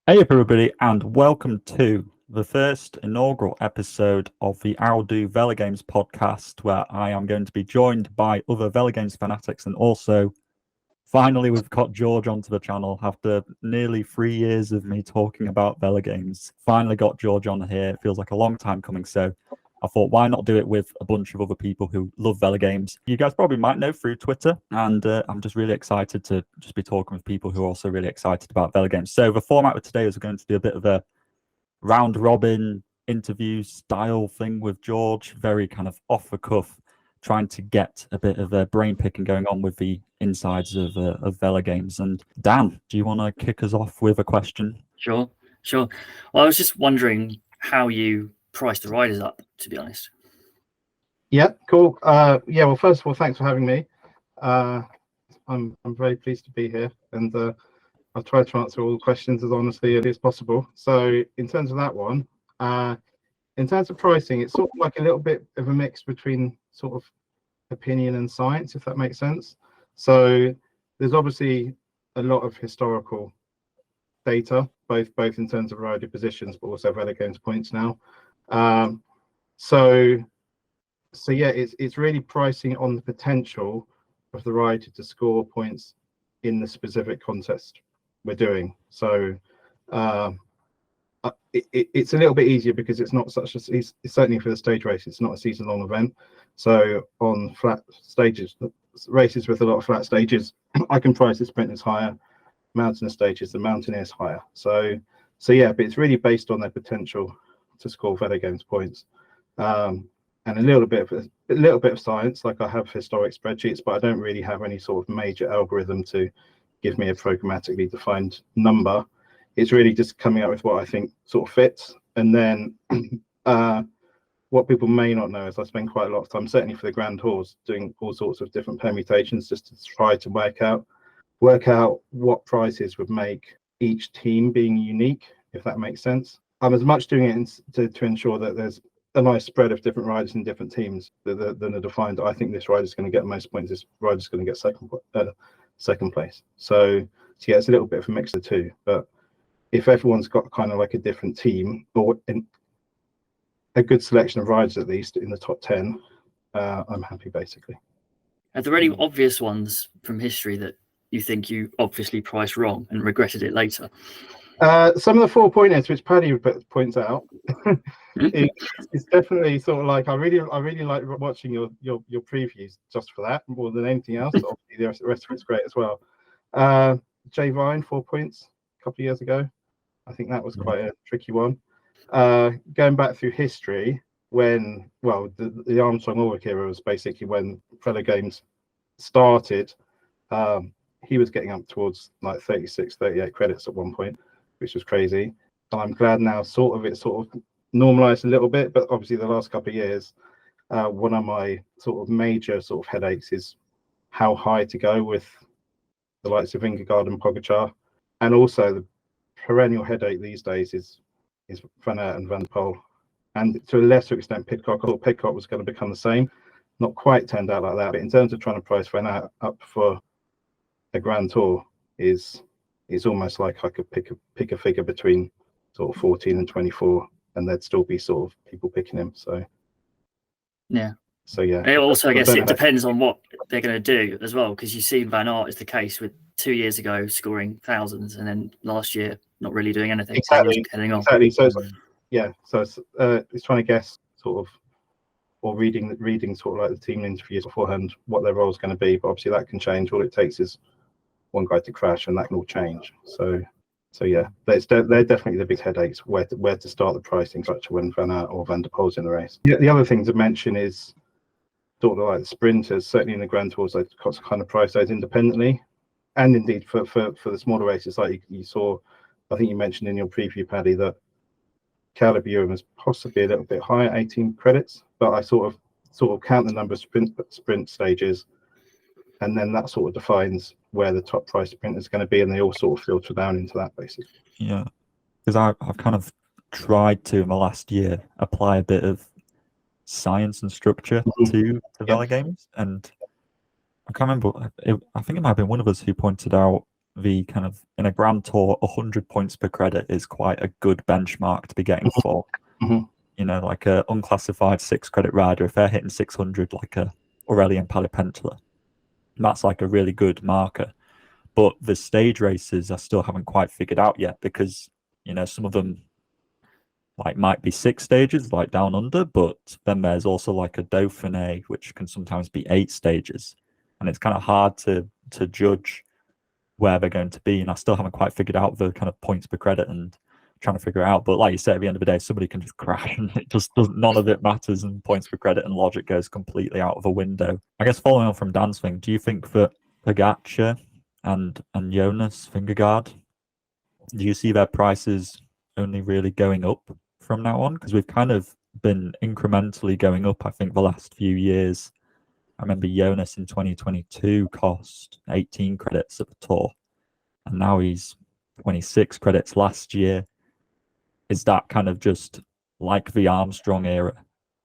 Hey everybody, and welcome to the first inaugural episode of the Ow Do Velogames Podcast, where I am going to be joined by other Velogames fanatics, and also, finally, we've got George onto the channel after nearly 3 years of me talking about Velogames. Finally got George on here. It feels like a long time coming, so I thought, why not do it with a bunch of other people who love Velogames? You guys probably might know through Twitter, and I'm just really excited to just be talking with people who are also really excited about Velogames. So the format of today is going to do a bit of a round-robin interview style thing with George, very kind of off-the-cuff, trying to get a bit of a brain picking going on with the insides of Velogames. And Dan, do you want to kick us off with a question? Sure. Well, I was just wondering how you price the riders up, to be honest. Yeah, cool. Well, first of all, thanks for having me. I'm very pleased to be here, and I'll try to answer all the questions as honestly as possible. So in terms of that one, in terms of pricing, it's sort of like a little bit of a mix between sort of opinion and science, if that makes sense. So there's obviously a lot of historical data, both in terms of rider positions, but also Velogames points now. So yeah, it's really pricing on the potential of the rider to score points in the specific contest we're doing. So it's a little bit easier because it's not such a, it's certainly for the stage race, it's not a season-long event. So on flat stages, races with a lot of flat stages, I can price the sprinters higher, mountain stages, the mountaineers higher. So yeah, but it's really based on their potential to score Velogames points, and a little bit of science. Like, I have historic spreadsheets, but I don't really have any sort of major algorithm to give me a programmatically defined number. It's really just coming up with what I think sort of fits. And then what people may not know is I spend quite a lot of time, certainly for the Grand Tours, doing all sorts of different permutations just to try to work out what prices would make each team being unique, if that makes sense. I'm as much doing it to ensure that there's a nice spread of different riders in different teams than a defined, I think this rider's going to get the most points, this rider's going to get second place. So yeah, it's a little bit of a mix of the two. But if everyone's got kind of like a different team, or a good selection of riders at least in the top 10, I'm happy, basically. Are there any obvious ones from history that you think you obviously priced wrong and regretted it later? Some of the 4-pointers, which Paddy points out, it's definitely sort of like, I really like watching your previews just for that more than anything else. Obviously, the rest of it's great as well. Jay Vine, 4 points a couple of years ago. I think that was quite a tricky one. Going back through history, when the Armstrong Ulrich era was basically when Velogames started. He was getting up towards like 36, 38 credits at one point, which was crazy. I'm glad now it sort of normalized a little bit, but obviously the last couple of years, one of my sort of major sort of headaches is how high to go with the likes of Vingegaard and Pogacar. And also the perennial headache these days is Van Aert and Van der Poel. And to a lesser extent, Pidcock. I thought Pidcock was going to become the same. Not quite turned out like that, but in terms of trying to price Van Aert up for a Grand Tour is almost like I could pick a figure between sort of 14 and 24, and there'd still be sort of people picking him. So yeah. It also, I guess it depends on what they're going to do as well, because you see Van Aert is the case with 2 years ago scoring thousands, and then last year not really doing anything. Exactly. So it's trying to guess sort of, or reading sort of like the team interviews beforehand, what their role is going to be. But obviously that can change. All it takes is one guy to crash, and that can all change. So yeah, they're definitely the big headaches, where to start the pricing structure when Van Aert or Van der Poel's in the race. The other thing to mention is sort of like the sprinters. Certainly in the Grand Tours, they kind of price those independently, and indeed for the smaller races, like you saw, I think you mentioned in your preview, Paddy, that Caleb Ewan was possibly a little bit higher, 18 credits, but I sort of count the number of sprint stages, and then that sort of defines where the top price sprint is going to be, and they all sort of filter down into that, basically. Yeah, because I've kind of tried to, in the last year, apply a bit of science and structure to Velogames, and I can't remember, I think it might have been one of us who pointed out the kind of in a Grand Tour, 100 points per credit is quite a good benchmark to be getting for. You know, like a unclassified 6 credit rider, if they're hitting 600, like a Aurelian Palipentula, that's like a really good marker. But the stage races I still haven't quite figured out yet, because, you know, some of them like might be 6 stages, like down under, but then there's also like a Dauphiné, which can sometimes be 8 stages, and it's kind of hard to judge where they're going to be. And I still haven't quite figured out the kind of points per credit and trying to figure it out. But like you said, at the end of the day, somebody can just crash and it just doesn't, none of it matters, and points per credit and logic goes completely out of the window. I guess following on from Dan's thing, do you think that Pogacar and Jonas Vingegaard, do you see their prices only really going up from now on? Because we've kind of been incrementally going up, I think, the last few years. I remember Jonas in 2022 cost 18 credits at the Tour, and now he's 26 credits last year. Is that kind of just like the Armstrong era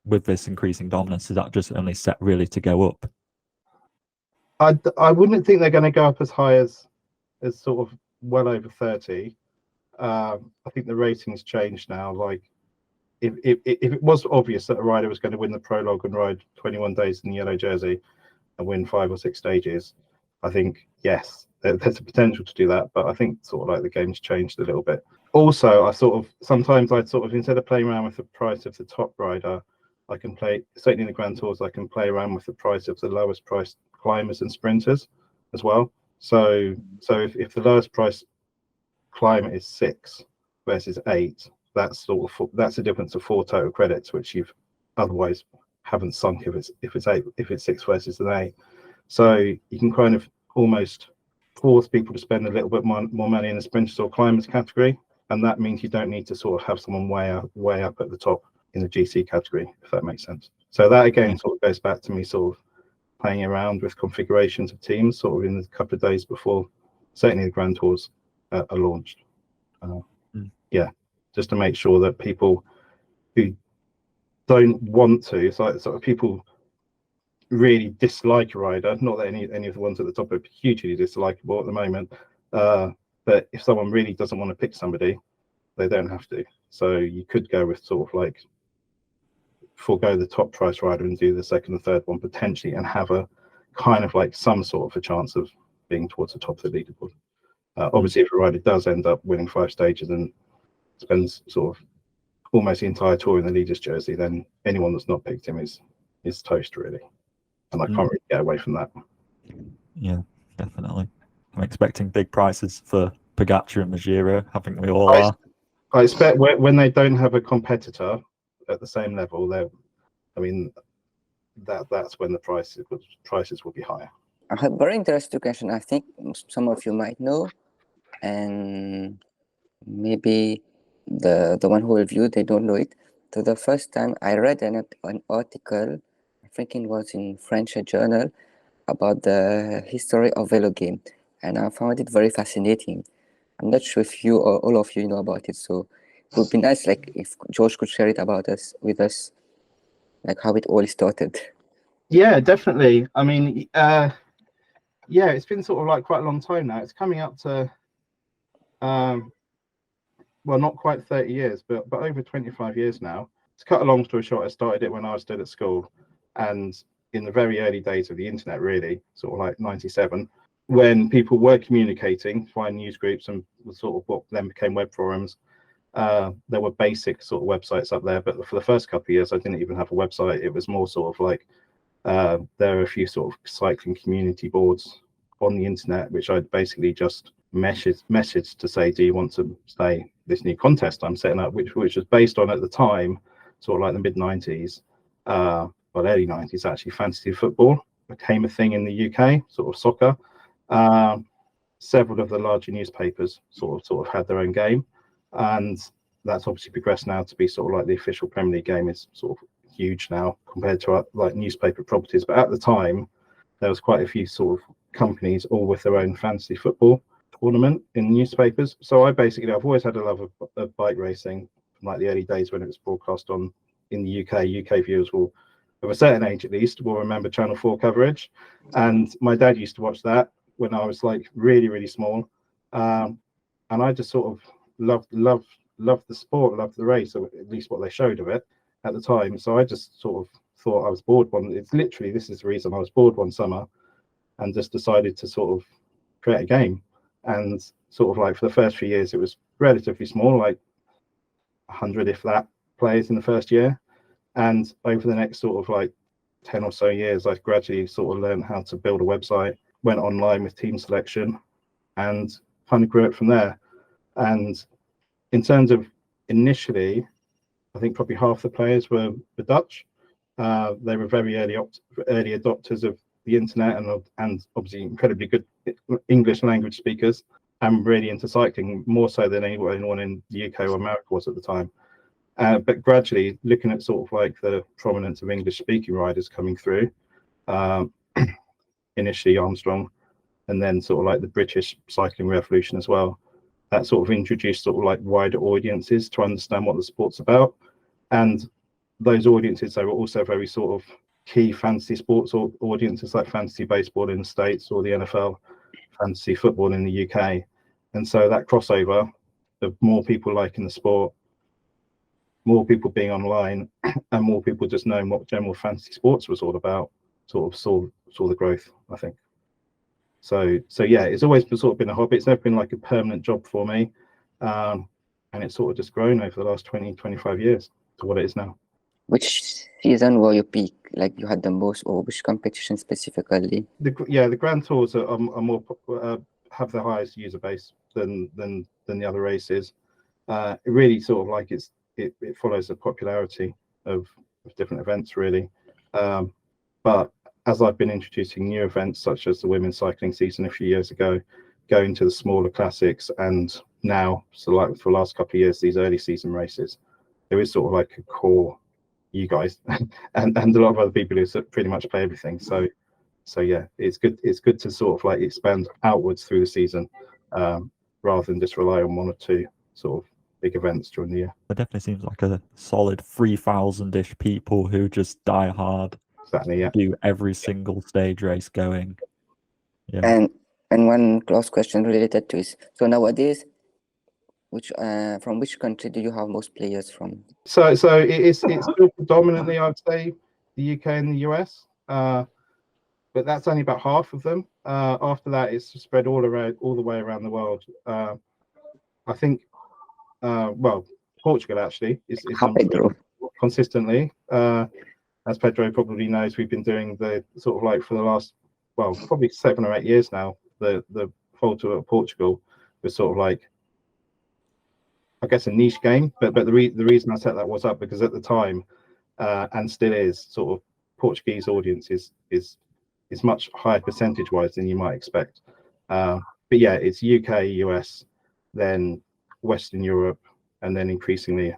with this increasing dominance? Is that just only set really to go up? I wouldn't think they're going to go up as high as sort of well over 30. I think the rating's changed now. Like, if it was obvious that a rider was going to win the prologue and ride 21 days in the yellow jersey and win 5 or 6 stages, I think, yes, there's a potential to do that. But I think sort of like the game's changed a little bit. Also, sometimes I'd sort of, instead of playing around with the price of the top rider, I can play, certainly in the Grand Tours, I can play around with the price of the lowest priced climbers and sprinters as well. So if the lowest price climber is 6 versus 8, that's a difference of 4 total credits, which you've otherwise haven't sunk if it's 6 versus an 8. So you can kind of almost force people to spend a little bit more money in the sprinters or climbers category, and that means you don't need to sort of have someone way up at the top in the GC category, if that makes sense. So that again sort of goes back to me sort of playing around with configurations of teams sort of in the couple of days before certainly the Grand Tours are launched. Yeah, just to make sure that people who don't want to, so sort of people really dislike a rider, not that any of the ones at the top are hugely dislikable at the moment, but if someone really doesn't want to pick somebody, they don't have to. So you could go with sort of like forego the top price rider and do the second and third one potentially, and have a kind of like some sort of a chance of being towards the top of the leaderboard. Obviously, if a rider does end up winning 5 stages and spends sort of almost the entire tour in the leader's jersey, then anyone that's not picked him is toast, really. And I can't really get away from that. Yeah, definitely. I'm expecting big prices for Pogacar and the Giro. I think we all are. I expect when they don't have a competitor at the same level, that's when the prices will be higher. I have a very interesting question. I think some of you might know, and maybe the one who will view, they don't know it. So the first time I read an article, I think it was in French journal, about the history of Velogame, and I found it very fascinating. I'm not sure if you or all of you know about it, so it would be nice, like, if George could share it with us, like how it all started. Yeah, definitely. I mean, yeah, it's been sort of like quite a long time now. It's coming up to, well, not quite 30 years, but over 25 years now. To cut a long story short, I started it when I was still at school, and in the very early days of the internet, really, sort of like 97, when people were communicating via news groups and sort of what then became web forums. There were basic sort of websites up there, but for the first couple of years, I didn't even have a website. It was more sort of like, there are a few sort of cycling community boards on the internet, which I'd basically just message to say, do you want to say this new contest I'm setting up, which was based on, at the time, sort of like the mid 90s, well, early 90s actually, fantasy football became a thing in the UK, sort of soccer. Several of the larger newspapers sort of had their own game, and that's obviously progressed now to be sort of like the official Premier League game is sort of huge now compared to like newspaper properties. But at the time, there was quite a few sort of companies all with their own fantasy football tournament in newspapers. So I've always had a love of bike racing from like the early days when it was broadcast on in the UK. UK viewers will, of a certain age at least, will remember Channel 4 coverage. And my dad used to watch that when I was like really, really small. And I just sort of loved the sport, loved the race, or at least what they showed of it at the time. So I just sort of thought I was bored this is the reason I was bored one summer, and just decided to sort of create a game. And sort of like for the first few years, it was relatively small, like 100, if that, players in the first year. And over the next sort of like 10 or so years, I gradually sort of learned how to build a website, went online with team selection, and kind of grew it from there. And in terms of initially, I think probably half the players were Dutch. They were very early adopters of the internet, and obviously incredibly good English language speakers, and really into cycling, more so than anyone in the UK or America was at the time. But gradually, looking at sort of like the prominence of English speaking riders coming through, initially Armstrong, and then sort of like the British cycling revolution as well, that sort of introduced sort of like wider audiences to understand what the sport's about. And those audiences, they were also very sort of key fantasy sports audiences, like fantasy baseball in the States or the NFL, fantasy football in the UK. And so that crossover of more people liking the sport, more people being online, and more people just knowing what general fantasy sports was all about, sort of saw the growth, I think. So yeah, it's always sort of been a hobby. It's never been like a permanent job for me. And it's sort of just grown over the last 20-25 years to what it is now. Which season were you peak? Like you had the most, or which competition specifically? The Grand Tours are more have the highest user base than the other races. It really sort of like it follows the popularity of different events, really. But as I've been introducing new events such as the women's cycling season a few years ago, going to the smaller classics, and now, so like for the last couple of years, these early season races, there is sort of like a core, you guys, and a lot of other people who pretty much play everything. So yeah, it's good to sort of like expand outwards through the season, rather than just rely on one or two sort of big events during the year. There definitely seems like a solid 3,000-ish people who just die hard. Exactly, yeah. Do every single stage race going. Yeah. And one close question related to is, so nowadays, from which country do you have most players from? So it's still predominantly, I would say, the UK and the US, but that's only about half of them. After that, it's spread all the way around the world. I think, Portugal actually is consistently. As Pedro probably knows, we've been doing the sort of like for the last, probably 7 or 8 years now. The Volta of Portugal was sort of like, I guess, a niche game, but the reason I set that was up because at the time, and still is, sort of Portuguese audience is much higher percentage wise than you might expect. But yeah, it's UK, US, then Western Europe, and then increasingly,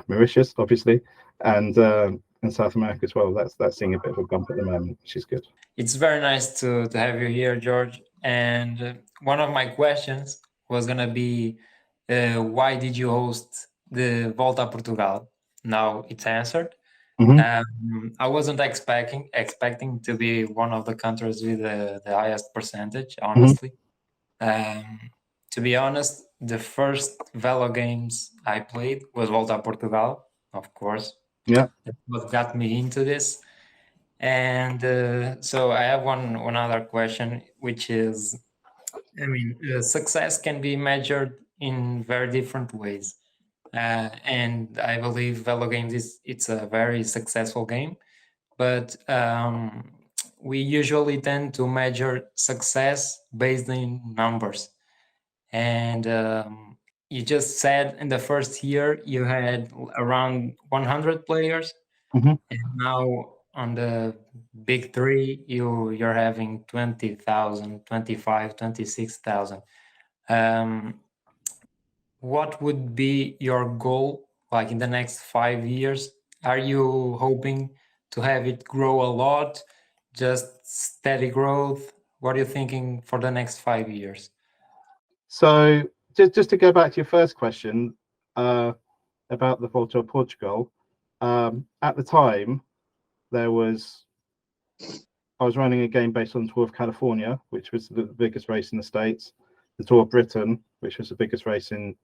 Mauritius, obviously, and South America as well. That's seeing a bit of a bump at the moment, which is good. It's very nice to have you here, George. And one of my questions was gonna be, why did you host the Volta a Portugal? Now it's answered. Mm-hmm. I wasn't expecting to be one of the countries with the highest percentage, honestly. To be honest, the first Velo games I played was Volta a Portugal, of course. Yeah. That's what got me into this. And so I have one other question, which is, success can be measured in very different ways. And I believe Velo Games it's a very successful game, but we usually tend to measure success based in numbers. And you just said in the first year you had around 100 players, Mm-hmm. and now on the big three you're having 20,000, 25, 26,000. What would be your goal, like in the next 5 years? Are you hoping to have it grow a lot, just steady growth? What are you thinking for the next 5 years? So just to go back to your first question about the Volta of Portugal, at the time I was running a game based on the Tour of California, which was the biggest race in the States, the Tour of Britain, which was the biggest race in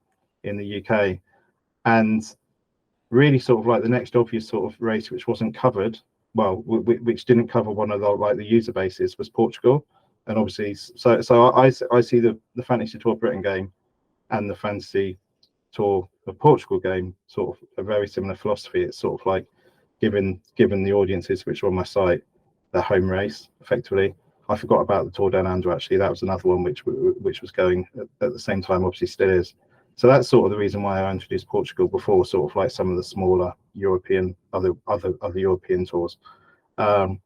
the UK, and really sort of like the next obvious sort of race which wasn't covered, which didn't cover one of the user bases, was Portugal. And obviously, so I see the Fantasy Tour of Britain game and the Fantasy Tour of Portugal game sort of a very similar philosophy. It's sort of like given the audiences which are on my site their home race effectively. I forgot about the Tour Down Under, actually. That was another one which was going at the same time, obviously still is. So that's sort of the reason why I introduced Portugal before sort of like some of the smaller European other European tours. And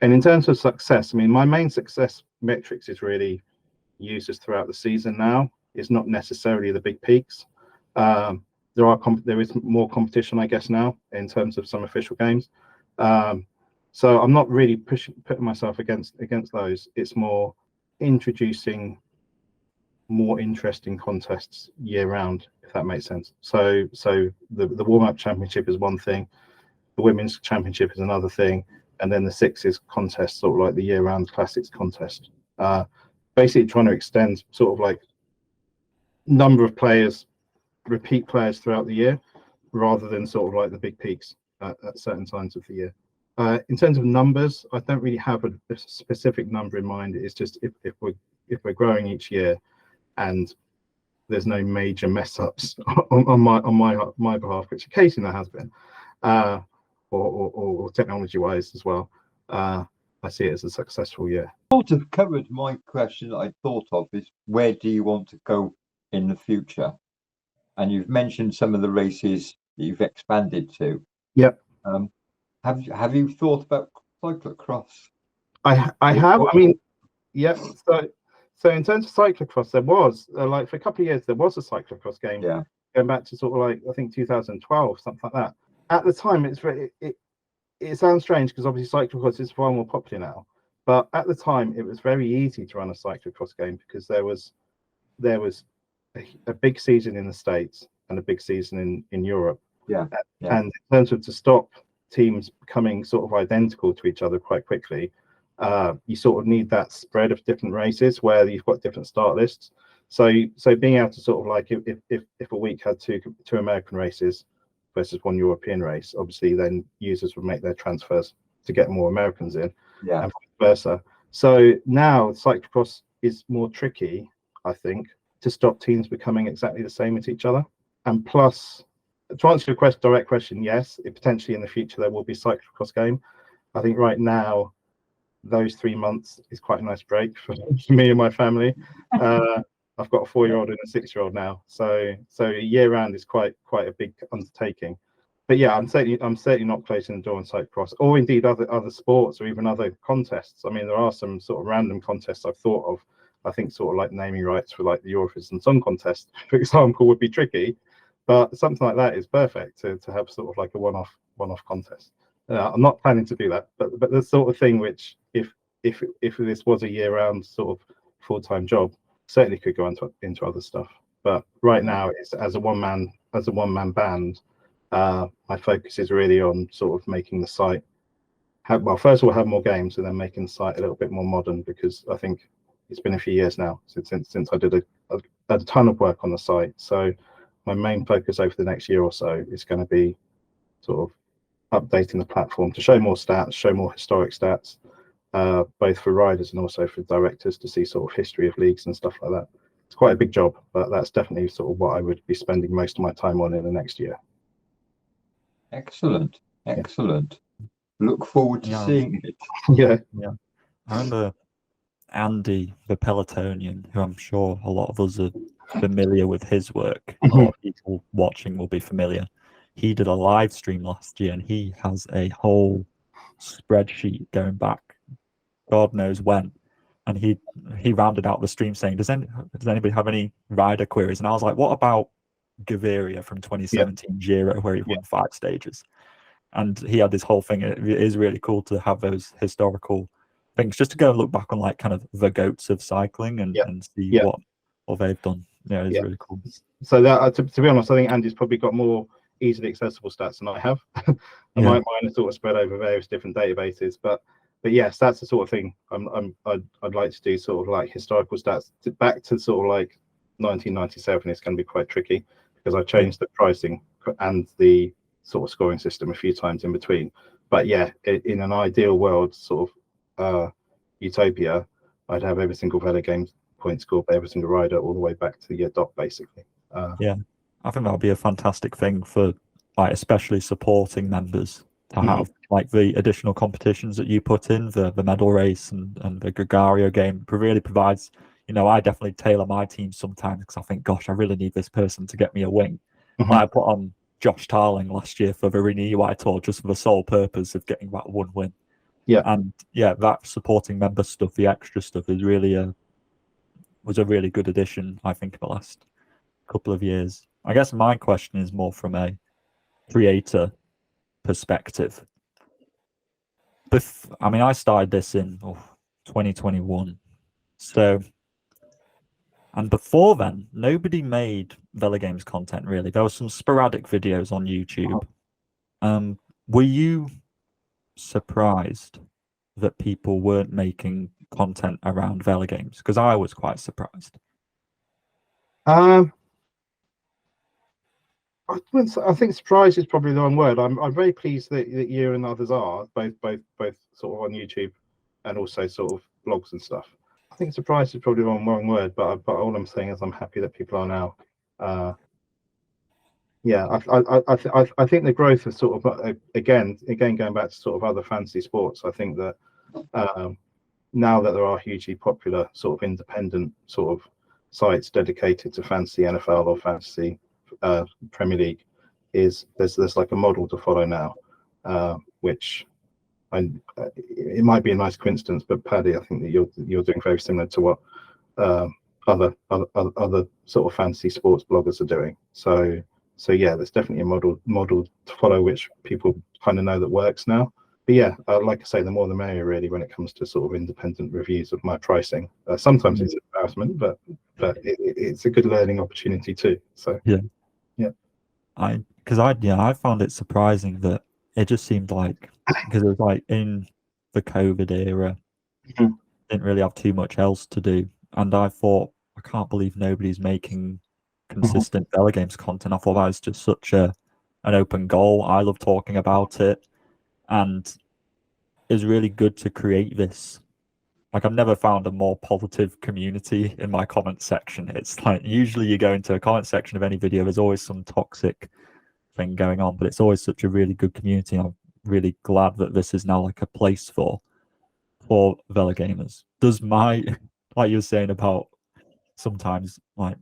in terms of success, I mean, my main success metrics is really users throughout the season now. It's not necessarily the big peaks. There is more competition, I guess, now in terms of some official games. So I'm not really putting myself against those. It's more introducing more interesting contests year round, if that makes sense. So the warm-up championship is one thing, the women's championship is another thing, and then the sixes contest, sort of like the year-round classics contest. Basically trying to extend sort of like number of players, repeat players throughout the year, rather than sort of like the big peaks at certain times of the year. In terms of numbers, I don't really have a specific number in mind. It's just if we're growing each year, and there's no major mess ups on my behalf, which occasionally there has been, or technology wise as well. I see it as a successful year. Sort of covered my question that I thought of is, where do you want to go in the future? And you've mentioned some of the races that you've expanded to. Yep. Have you thought about cyclocross? I have. I mean, yep. So in terms of cyclocross, there was like for a couple of years there was a cyclocross game. Yeah. Going back to sort of like I think 2012, something like that. At the time, it sounds strange because obviously cyclocross is far more popular now. But at the time, it was very easy to run a cyclocross game because there was a big season in the States and a big season in Europe. Yeah. And in terms of to stop teams becoming sort of identical to each other quite quickly, you sort of need that spread of different races where you've got different start lists. So being able to sort of like if a week had two American races versus one European race, obviously then users would make their transfers to get more Americans in, and vice versa. So now cyclocross is more tricky, I think, to stop teams becoming exactly the same as each other. And plus, to answer your direct question, yes, potentially in the future there will be cyclocross game. I think right now, those 3 months is quite a nice break for me and my family. I've got a 4-year-old and a 6-year-old now, so year round is quite a big undertaking. But yeah, I'm certainly not closing the door on cyclocross, or indeed other sports or even other contests. I mean, there are some sort of random contests I've thought of. I think sort of like naming rights for like the Eurovision Song Contest, for example, would be tricky, but something like that is perfect to have sort of like a one-off contest. I'm not planning to do that, but the sort of thing which if this was a year-round sort of full-time job, certainly could go into other stuff. But right now, it's as a one-man band. My focus is really on sort of making the site first of all have more games, and then making the site a little bit more modern, because I think it's been a few years now since I did a ton of work on the site. So my main focus over the next year or so is going to be sort of updating the platform to show more stats, show more historic stats, both for riders and also for directors to see sort of history of leagues and stuff like that. It's quite a big job, but that's definitely sort of what I would be spending most of my time on in the next year. Excellent. Look forward to seeing it. Yeah. I remember Andy, the Pelotonian, who I'm sure a lot of us are familiar with his work. A lot of people watching will be familiar. He did a live stream last year, and he has a whole spreadsheet going back God knows when. And he rounded out the stream saying, does anybody have any rider queries? And I was like, what about Gaviria from 2017 Giro, where he won 5 stages? And he had this whole thing. It is really cool to have those historical things, just to go and look back on like kind of the goats of cycling and see what they've done. Yeah, it's really cool. So that to be honest, I think Andy's probably got more easily accessible stats than I have. Mine are sort of spread over various different databases, but yes, that's the sort of thing I'd like to do. Sort of like historical stats back to sort of like 1997 is going to be quite tricky because I changed the pricing and the sort of scoring system a few times in between. But yeah, in an ideal world, sort of utopia, I'd have every single Velogames point scored by every single rider all the way back to the dot, basically. Yeah, I think that would be a fantastic thing for, like, especially supporting members to have like the additional competitions that you put in, the medal race and the Gregario game really provides. You know, I definitely tailor my team sometimes because I think, gosh, I really need this person to get me a win. Like, I put on Josh Tarling last year for the Renew UI Tour just for the sole purpose of getting that one win. Yeah, and yeah, that supporting member stuff, the extra stuff, is really was a really good addition, I think, in the last couple of years. I guess my question is more from a creator perspective. I mean, I started this in 2021, so, and before then, nobody made Velogames content really. There were some sporadic videos on YouTube. Were you surprised that people weren't making content around Velogames? Because I was quite surprised. I think surprise is probably the wrong word. I'm very pleased that you and others are both sort of on YouTube and also sort of blogs and stuff. I think surprise is probably the wrong word, but all I'm saying is I'm happy that people are now. Yeah, I think the growth of sort of again going back to sort of other fantasy sports. I think that now that there are hugely popular sort of independent sort of sites dedicated to fantasy NFL or fantasy Premier League, there's like a model to follow now, which it might be a nice coincidence, but Paddy, I think that you're doing very similar to what other sort of fantasy sports bloggers are doing. So yeah, there's definitely a model to follow, which people kind of know that works now. But yeah, like I say, the more the merrier really when it comes to sort of independent reviews of my pricing. Sometimes it's an embarrassment, but it's a good learning opportunity too. So yeah. I found it surprising that it just seemed like, because it was like in the COVID era, didn't really have too much else to do, and I thought, I can't believe nobody's making consistent Velogames content. I thought that was just such an open goal. I love talking about it, and it's really good to create this. Like, I've never found a more positive community in my comment section. It's like, usually you go into a comment section of any video, there's always some toxic thing going on, but it's always such a really good community. I'm really glad that this is now like a place for Velogamers. Does like you were saying about sometimes, like,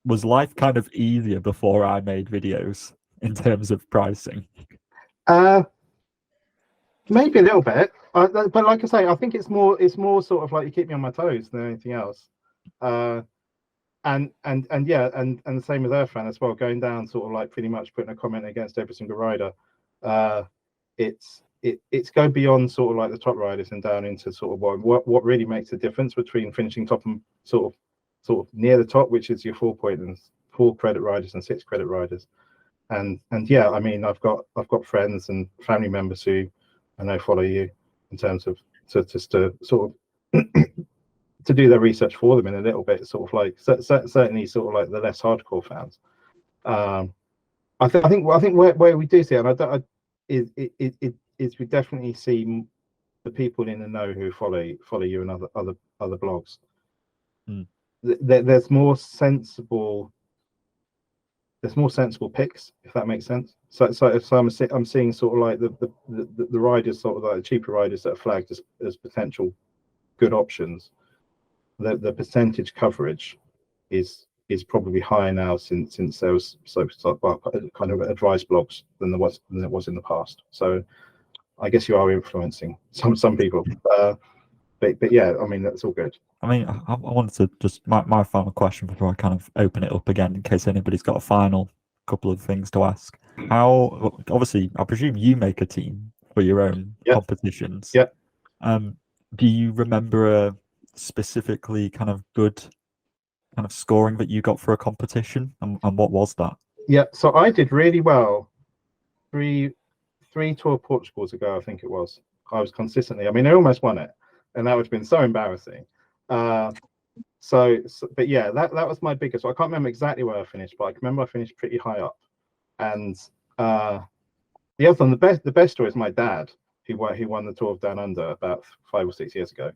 was life kind of easier before I made videos in terms of pricing? Maybe a little bit, but like I say, I think it's more sort of like you keep me on my toes than anything else. And yeah, and the same with Earthfan as well, going down sort of like pretty much putting a comment against every single rider. It's go beyond sort of like the top riders and down into sort of what really makes the difference between finishing top and sort of near the top, which is your 4 credit riders and 6 credit riders. And yeah, I mean, I've got friends and family members who I know follow you in terms of to sort of to do their research for them in a little bit, sort of like certainly sort of like the less hardcore fans. I think where we do see it, and is we definitely see the people in the know who follow you and other blogs. There's more sensible picks, if that makes sense. So I'm seeing sort of like the riders, sort of like the cheaper riders that are flagged as potential good options. The percentage coverage is probably higher now since there was kind of advice blogs than it was in the past. So I guess you are influencing some people, but yeah, I mean, that's all good. I mean, I wanted to just my final question before I kind of open it up again, in case anybody's got a final couple of things to ask. How, obviously, I presume you make a team for your own competitions. Yeah. Do you remember a specifically kind of good kind of scoring that you got for a competition, and what was that? Yeah, so I did really well three Tour Portugals ago, I think it was. consistently. I mean, I almost won it, and that would have been so embarrassing. But yeah, that was my biggest. I can't remember exactly where I finished, but I can remember I finished pretty high up. And the other one, the best story is my dad, who won the Tour of Down Under about 5 or 6 years ago,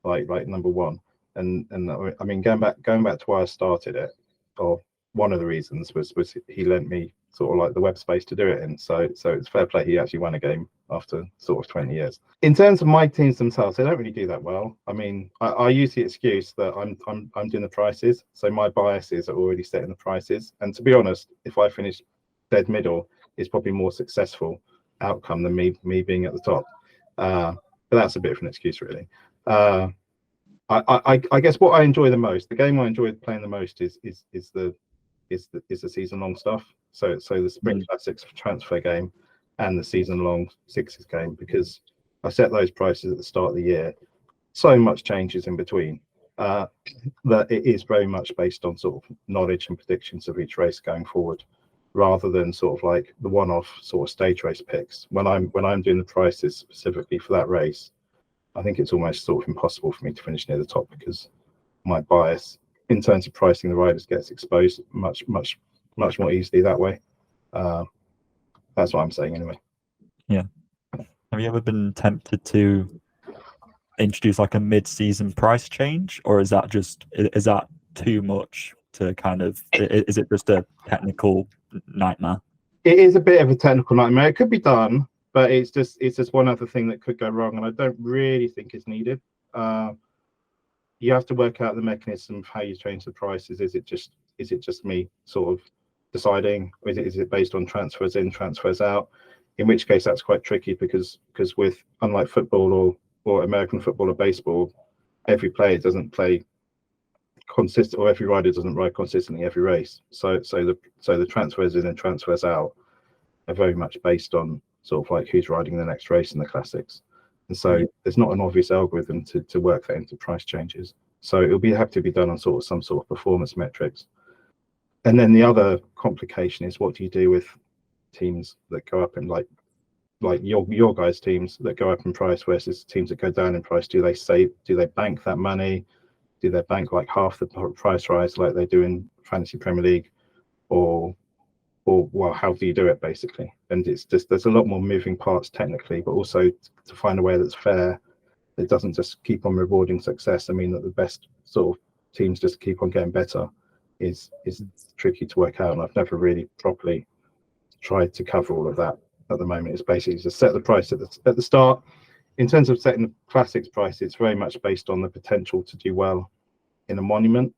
like number one. And I mean, going back to where I started it, or one of the reasons was he lent me sort of like the web space to do it in. So it's fair play. He actually won a game after sort of 20 years. In terms of my teams themselves, they don't really do that well. I mean, I use the excuse that I'm doing the prices, so my biases are already set in the prices. And to be honest, if I finish dead middle, it's probably more successful outcome than me being at the top. But that's a bit of an excuse, really. I guess what I enjoy the most, the game I enjoy playing the most is the season long stuff. So the Spring Classics transfer game and the season long sixes game, because I set those prices at the start of the year. So much changes in between that it is very much based on sort of knowledge and predictions of each race going forward, rather than sort of like the one-off sort of stage race picks. When I'm doing the prices specifically for that race, I think it's almost sort of impossible for me to finish near the top, because my bias in terms of pricing the riders gets exposed much more easily that way. That's what I'm saying anyway. Yeah. Have you ever been tempted to introduce like a mid-season price change, or is that too much to kind of? Is it just a technical nightmare? It is a bit of a technical nightmare. It could be done, but it's just one other thing that could go wrong, and I don't really think it's needed. You have to work out the mechanism of how you change the prices. Is it just me sort of deciding, or is it based on transfers in, transfers out? In which case that's quite tricky, because with, unlike football or American football or baseball, every player doesn't play consistent, or every rider doesn't ride consistently every race. So the transfers in and transfers out are very much based on sort of like who's riding the next race in the classics. And so there's not an obvious algorithm to work that into price changes. So it'll have to be done on some sort of performance metrics. And then the other complication is, what do you do with teams that go up in like your guys' teams that go up in price versus teams that go down in price? Do they bank that money? Do they bank like half the price rise like they do in Fantasy Premier League, or well, how do you do it basically? And it's just, there's a lot more moving parts technically, but also to find a way that's fair, that doesn't just keep on rewarding success. I mean, that the best sort of teams just keep on getting better is tricky to work out, and I've never really properly tried to cover all of that at the moment. It's basically just set the price at the start. In terms of setting the classics price, it's very much based on the potential to do well in a monument,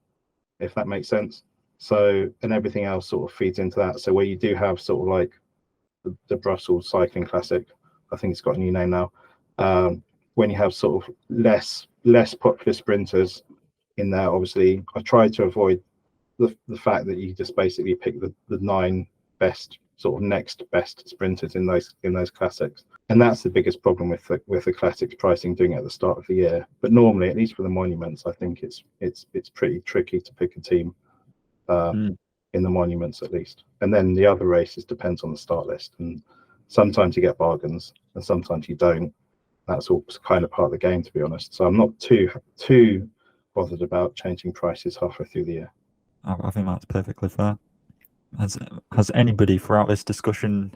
if that makes sense. So, and everything else sort of feeds into that. So where you do have sort of like the Brussels Cycling Classic, I think it's got a new name now, when you have sort of less popular sprinters in there, obviously I try to avoid the fact that you just basically pick the 9 best sort of next best sprinters in those classics. And that's the biggest problem with the classics pricing, doing it at the start of the year. But normally, at least for the monuments, I think it's pretty tricky to pick a team in the monuments at least. And then the other races depends on the start list, and sometimes you get bargains and sometimes you don't. That's all kind of part of the game, to be honest. So I'm not too bothered about changing prices halfway through the year. I think that's perfectly fair. Has anybody throughout this discussion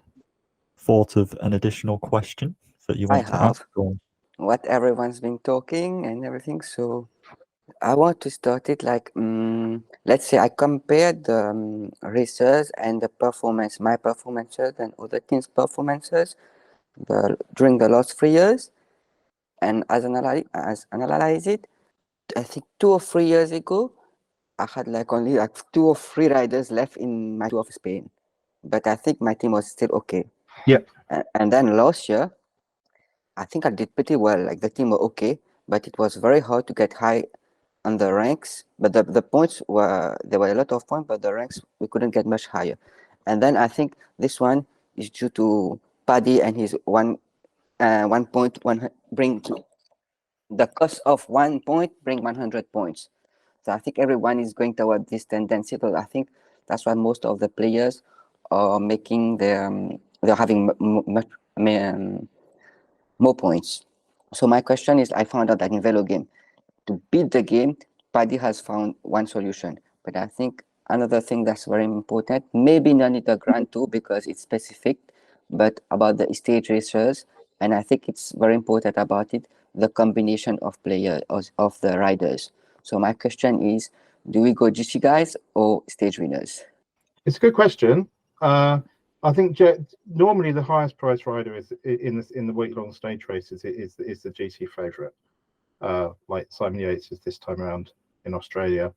thought of an additional question that you want to ask? What everyone's been talking and everything, so I want to start it like, let's say I compared the racers and the performance, my performances and other teams' performances during the last 3 years, and as analyze it. I think 2 or 3 years ago, I had only 2 or 3 riders left in my Tour of Spain, but I think my team was still okay. Yeah. And then last year, I think I did pretty well. Like the team were okay, but it was very hard to get high on the ranks. But the points there were a lot of points, but the ranks we couldn't get much higher. And then I think this one is due to Paddy and his 1 point bring the cost of 1 point bring 100 points. So I think everyone is going toward this tendency. So I think that's why most of the players are making they're having more points. So my question is, I found out that in Velogame, to beat the game, Paddy has found one solution. But I think another thing that's very important, maybe not in the Grand Tour because it's specific, but about the stage racers, and I think it's very important about it, the combination of players, of the riders. So my question is, do we go GC guys or stage winners? It's a good question. I think normally the highest price rider is in the week-long stage races is the GC favourite. Like Simon Yates is this time around in Australia.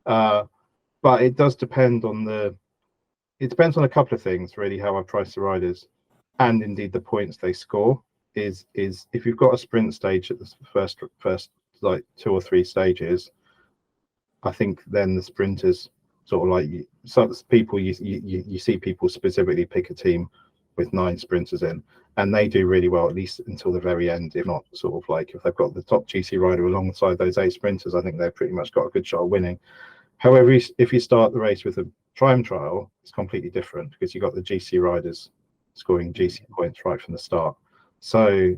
But it does depend on it depends on a couple of things really, how I price the riders and indeed the points they score. Is if you've got a sprint stage at the first like 2 or 3 stages, I think then the sprinters sort of like people you see people specifically pick a team with 9 sprinters in, and they do really well at least until the very end. If not, sort of like if they've got the top GC rider alongside those 8 sprinters, I think they've pretty much got a good shot of winning. However, if you start the race with a time trial, it's completely different because you've got the GC riders scoring GC points right from the start. So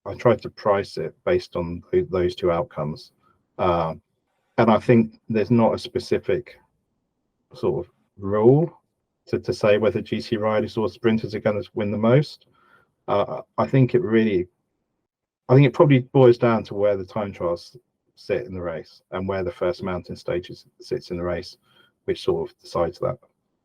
I tried to price it based on those 2 outcomes. And I think there's not a specific sort of rule to say whether GC riders or sprinters are going to win the most. I think it probably boils down to where the time trials sit in the race and where the first mountain stages sits in the race, which sort of decides that.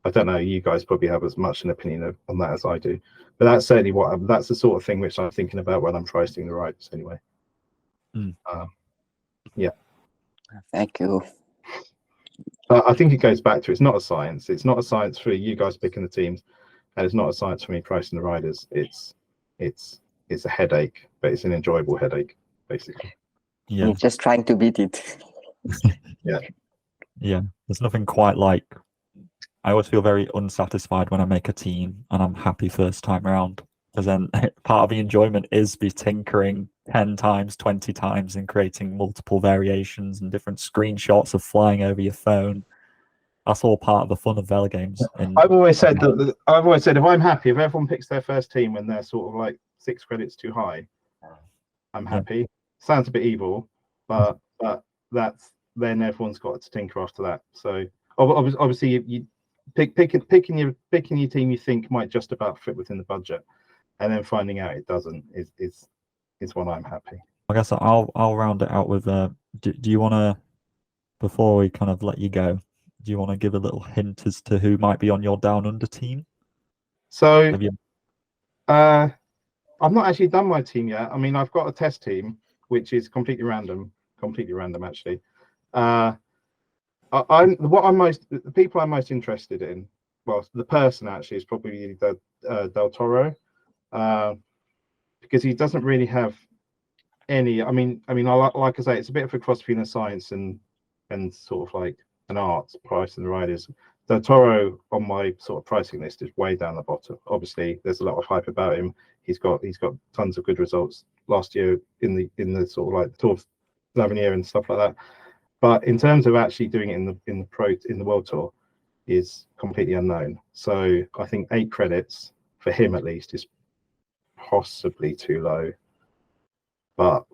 I don't know, you guys probably have as much an opinion on that as I do, but that's certainly that's the sort of thing which I'm thinking about when I'm pricing the riders anyway. Yeah. Thank you. I think it goes back to, it's not a science. It's not a science for you guys picking the teams, and it's not a science for me pricing the riders. It's a headache, but it's an enjoyable headache, basically. Yeah. I'm just trying to beat it. Yeah. There's nothing quite like, I always feel very unsatisfied when I make a team and I'm happy first time around, because then part of the enjoyment is be tinkering 10 times, 20 times and creating multiple variations and different screenshots of flying over your phone. That's all part of the fun of Velogames. I've always said if I'm happy, if everyone picks their first team when they're sort of like 6 credits too high, I'm happy. Yeah. Sounds a bit evil, but that's then everyone's got to tinker after that. So obviously you picking your team you think might just about fit within the budget, and then finding out it doesn't is when I'm happy. I guess I'll round it out with do you want to, before we kind of let you go, do you want to give a little hint as to who might be on your down under team? So I've not actually done my team yet. I mean, I've got a test team which is completely random actually. The people I'm most interested in, well, the person actually is probably Del Toro, because he doesn't really have any. I mean, like I say, it's a bit of a cross between a science and sort of like an art pricing the riders. Del Toro on my sort of pricing list is way down the bottom. Obviously, there's a lot of hype about him. He's got tons of good results last year in the sort of like the Tour of L'Avenir and stuff like that. But in terms of actually doing it in the World Tour, is completely unknown. So I think 8 credits for him at least is possibly too low. But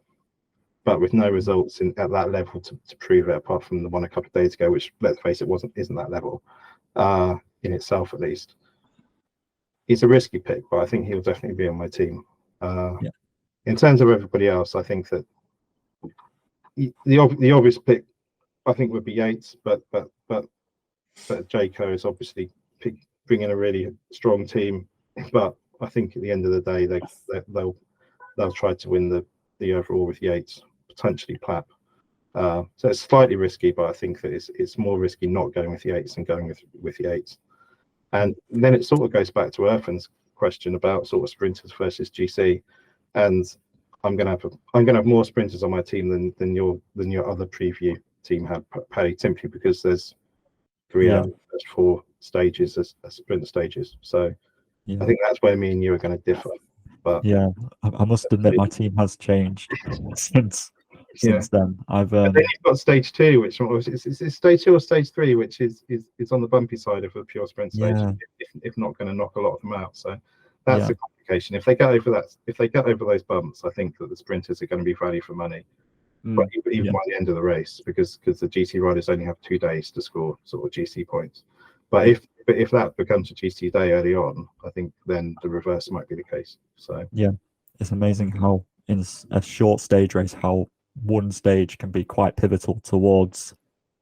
with no results at that level to prove it, apart from the one a couple of days ago, which let's face it isn't that level in itself at least. He's a risky pick, but I think he'll definitely be on my team. In terms of everybody else, I think that the obvious pick, I think, would be Yates, but Jayco is obviously bringing a really strong team. But I think at the end of the day, they'll try to win the overall with Yates, potentially Plapp. So it's slightly risky, but I think that it's more risky not going with Yates than going with Yates. And then it sort of goes back to Erfan's question about sort of sprinters versus GC, and I'm gonna have more sprinters on my team than your other preview team had, Paddy, simply because there's 3 out of the first 4 stages as sprint stages. So I think that's where me and you are going to differ. But yeah, I must admit my team has changed since then. But then you've got stage 2, which is stage 2 or stage 3, which is on the bumpy side of a pure sprint stage, if not going to knock a lot of them out. So that's a qualification. If they get over those bumps, I think that the sprinters are going to be value for money. But even by the end of the race, because the GC riders only have 2 days to score sort of GC points. But if that becomes a GC day early on, I think then the reverse might be the case. So yeah, it's amazing how in a short stage race, how one stage can be quite pivotal towards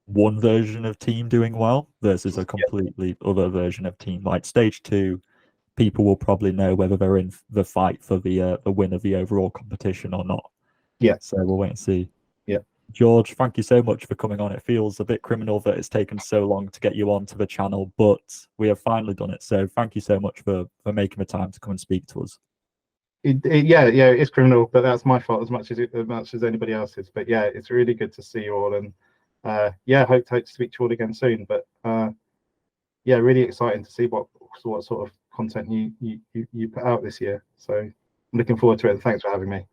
one version of team doing well versus a completely other version of team. Like stage 2, people will probably know whether they're in the fight for the win of the overall competition or not. Yeah. So we'll wait and see. Yeah. George, thank you so much for coming on. It feels a bit criminal that it's taken so long to get you onto the channel, but we have finally done it. So thank you so much for making the time to come and speak to us. Yeah, it's criminal, but that's my fault as much as anybody else's. But yeah, it's really good to see you all, and hope to speak to you all again soon. But yeah, really exciting to see what sort of content you put out this year. So I'm looking forward to it, and thanks for having me.